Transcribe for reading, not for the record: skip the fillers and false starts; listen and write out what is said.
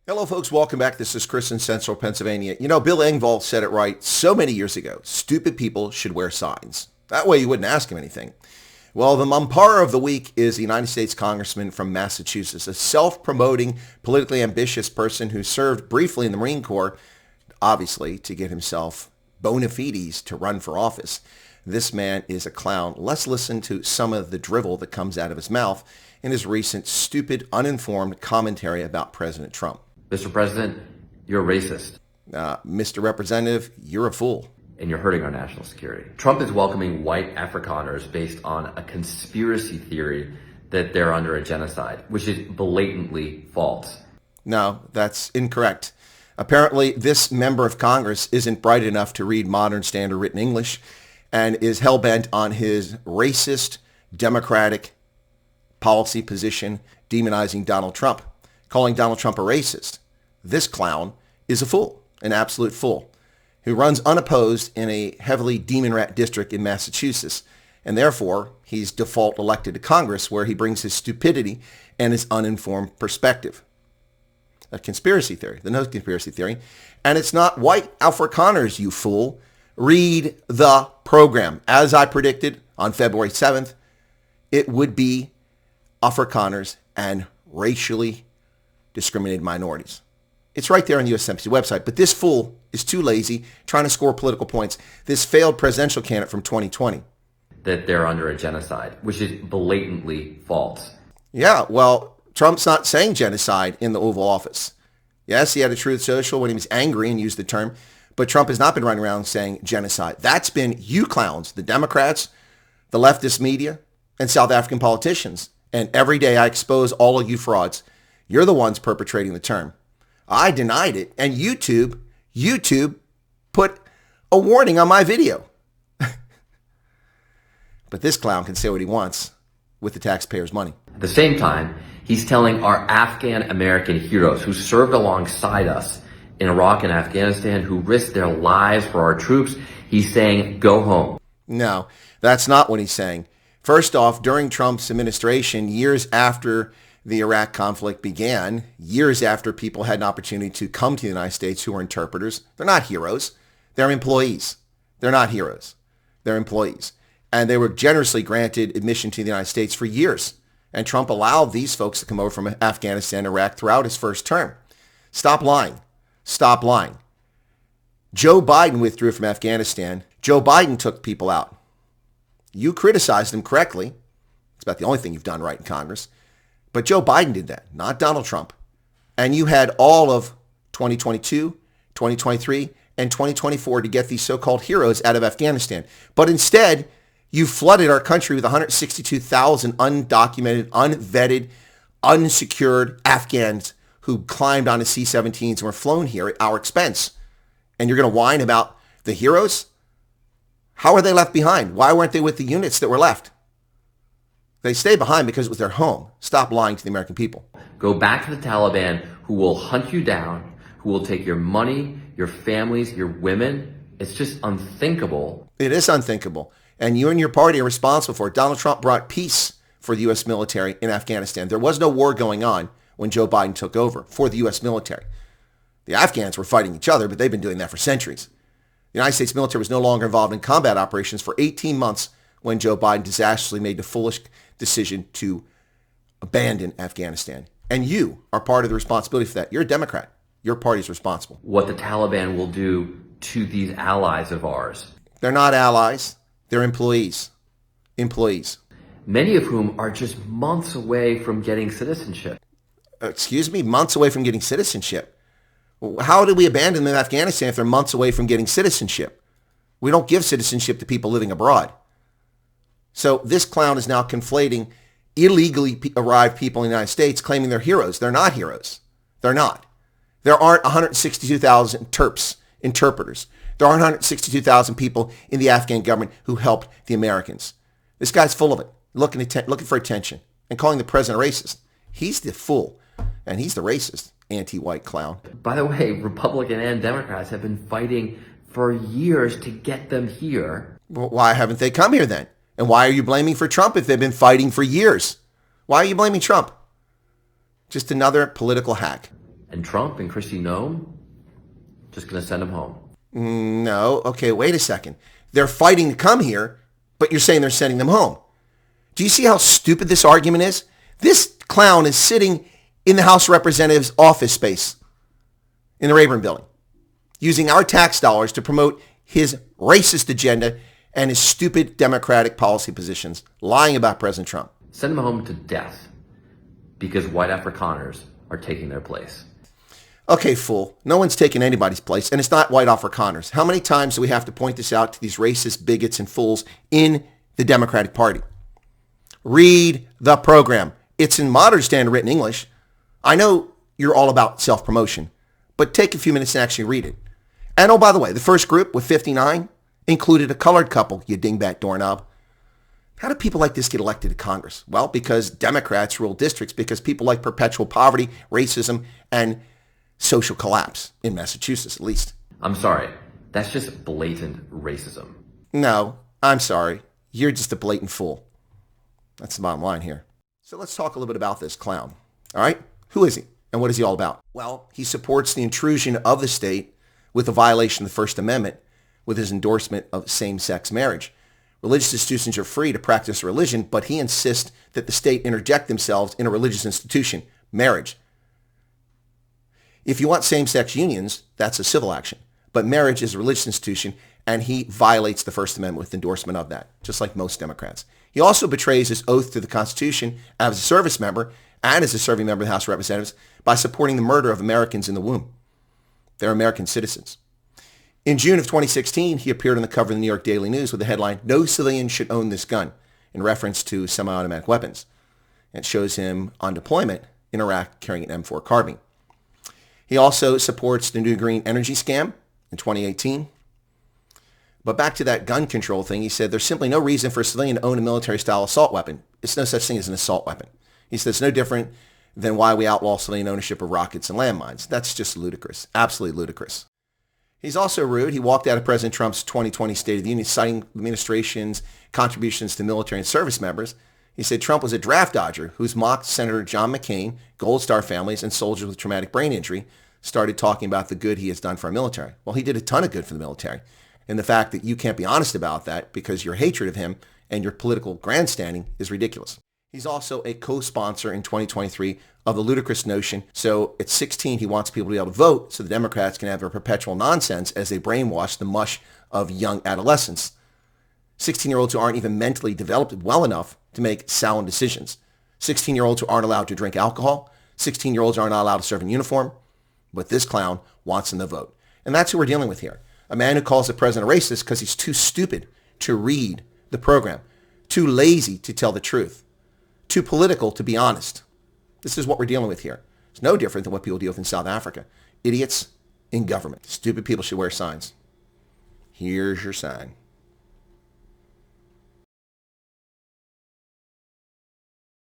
Hello, folks. Welcome back. This is Chris in Central Pennsylvania. You know, Bill Engvall said it right so many years ago. Stupid people should wear signs. That way you wouldn't ask him anything. Well, the Mampara of the week is the United States Congressman from Massachusetts, a self-promoting, politically ambitious person who served briefly in the Marine Corps, obviously to get himself bona fides to run for office. This man is a clown. Let's listen to some of the drivel that comes out of his mouth in his recent stupid, uninformed commentary about President Trump. Mr. President, you're racist. Mr. Representative, you're a fool. And you're hurting our national security. Trump is welcoming white Afrikaners based on a conspiracy theory that they're under a genocide, which is blatantly false. No, that's incorrect. Apparently, this member of Congress isn't bright enough to read modern standard written English and is hell-bent on his racist, democratic policy position demonizing Donald Trump, calling Donald Trump a racist. This clown is a fool, an absolute fool, who runs unopposed in a heavily demon rat district in Massachusetts, and therefore he's default elected to Congress, where he brings his stupidity and his uninformed perspective. A conspiracy theory, the no conspiracy theory, and it's not white Afrikaners, you fool. Read the program. As I predicted on February 7th, it would be Afrikaners and racially discriminated minorities. It's right there on the USMC website, but this fool is too lazy trying to score political points. This failed presidential candidate from 2020. That they're under a genocide, which is blatantly false. Yeah, well, Trump's not saying genocide in the Oval Office. Yes, he had a Truth Social when he was angry and used the term, but Trump has not been running around saying genocide. That's been you clowns, the Democrats, the leftist media, and South African politicians. And every day I expose all of you frauds. You're the ones perpetrating the term. I denied it, and YouTube put a warning on my video. But this clown can say what he wants with the taxpayers' money. At the same time, he's telling our Afghan American heroes who served alongside us in Iraq and Afghanistan, who risked their lives for our troops, he's saying, go home. No, that's not what he's saying. First off, during Trump's administration, years after the Iraq conflict began, years after people had an opportunity to come to the United States who were interpreters, they're not heroes. They're employees. They're not heroes. They're employees. And they were generously granted admission to the United States for years. And Trump allowed these folks to come over from Afghanistan, Iraq throughout his first term. Stop lying. Stop lying. Joe Biden withdrew from Afghanistan. Joe Biden took people out. You criticized him correctly. It's about the only thing you've done right in Congress. But Joe Biden did that, not Donald Trump. And you had all of 2022, 2023, and 2024 to get these so-called heroes out of Afghanistan. But instead, you flooded our country with 162,000 undocumented, unvetted, unsecured Afghans who climbed onto C-17s and were flown here at our expense. And you're going to whine about the heroes? How were they left behind? Why weren't they with the units that were left? They stayed behind because it was their home. Stop lying to the American people. Go back to the Taliban, who will hunt you down, who will take your money, your families, your women. It's just unthinkable. It is unthinkable. And you and your party are responsible for it. Donald Trump brought peace for the U.S. military in Afghanistan. There was no war going on when Joe Biden took over for the U.S. military. The Afghans were fighting each other, but they've been doing that for centuries. The United States military was no longer involved in combat operations for 18 months when Joe Biden disastrously made the foolish decision to abandon Afghanistan. And you are part of the responsibility for that. You're a Democrat. Your party's responsible. What the Taliban will do to these allies of ours. They're not allies. They're employees. Employees. Many of whom are just months away from getting citizenship. Excuse me? Months away from getting citizenship? How do we abandon them in Afghanistan if they're months away from getting citizenship? We don't give citizenship to people living abroad. So this clown is now conflating illegally arrived people in the United States, claiming they're heroes. They're not heroes. They're not. There aren't 162,000 Terps, interpreters. There aren't 162,000 people in the Afghan government who helped the Americans. This guy's full of it, looking for attention and calling the president a racist. He's the fool, and he's the racist, anti-white clown. By the way, Republican and Democrats have been fighting for years to get them here. Well, why haven't they come here then? And why are you blaming for Trump if they've been fighting for years? Why are you blaming Trump? Just another political hack. And Trump and Kristi Noem, just going to send them home. No. Okay, wait a second. They're fighting to come here, but you're saying they're sending them home. Do you see how stupid this argument is? This clown is sitting in the House of Representatives office space in the Rayburn building, using our tax dollars to promote his racist agenda and his stupid Democratic policy positions, lying about President Trump. Send them home to death because white Afrikaners are taking their place. Okay, fool. No one's taking anybody's place, and it's not white Afrikaners. How many times do we have to point this out to these racist bigots and fools in the Democratic Party? Read the program. It's in modern standard written English. I know you're all about self-promotion, but take a few minutes and actually read it. And oh, by the way, the first group with 59 included a colored couple, you dingbat doorknob. How do people like this get elected to Congress? Well, because Democrats rule districts, because people like perpetual poverty, racism, and social collapse, in Massachusetts at least. I'm sorry. That's just blatant racism. No, I'm sorry. You're just a blatant fool. That's the bottom line here. So let's talk a little bit about this clown. All right? Who is he? And what is he all about? Well, he supports the intrusion of the state with a violation of the First Amendment with his endorsement of same-sex marriage. Religious institutions are free to practice religion, but he insists that the state interject themselves in a religious institution, marriage. If you want same-sex unions, that's a civil action. But marriage is a religious institution, and he violates the First Amendment with endorsement of that, just like most Democrats. He also betrays his oath to the Constitution as a service member and as a serving member of the House of Representatives by supporting the murder of Americans in the womb. They're American citizens. In June of 2016, he appeared on the cover of the New York Daily News with the headline, "No civilian should own this gun," in reference to semi-automatic weapons. It shows him on deployment in Iraq carrying an M4 carbine. He also supports the new green energy scam in 2018. But back to that gun control thing, he said there's simply no reason for a civilian to own a military-style assault weapon. It's no such thing as an assault weapon. He says it's no different than why we outlaw civilian ownership of rockets and landmines. That's just ludicrous, absolutely ludicrous. He's also rude. He walked out of President Trump's 2020 State of the Union, citing the administration's contributions to military and service members. He said Trump was a draft dodger who's mocked Senator John McCain, Gold Star families, and soldiers with traumatic brain injury, started talking about the good he has done for our military. Well, he did a ton of good for the military. And the fact that you can't be honest about that because your hatred of him and your political grandstanding is ridiculous. He's also a co-sponsor in 2023 of the ludicrous notion. So at 16, he wants people to be able to vote so the Democrats can have their perpetual nonsense as they brainwash the mush of young adolescents. 16-year-olds who aren't even mentally developed well enough to make sound decisions. 16-year-olds who aren't allowed to drink alcohol. 16-year-olds aren't allowed to serve in uniform. But this clown wants them to vote. And that's who we're dealing with here. A man who calls the president a racist because he's too stupid to read the program, too lazy to tell the truth, too political to be honest. This is what we're dealing with here. It's no different than what people deal with in South Africa. Idiots in government. Stupid people should wear signs. Here's your sign.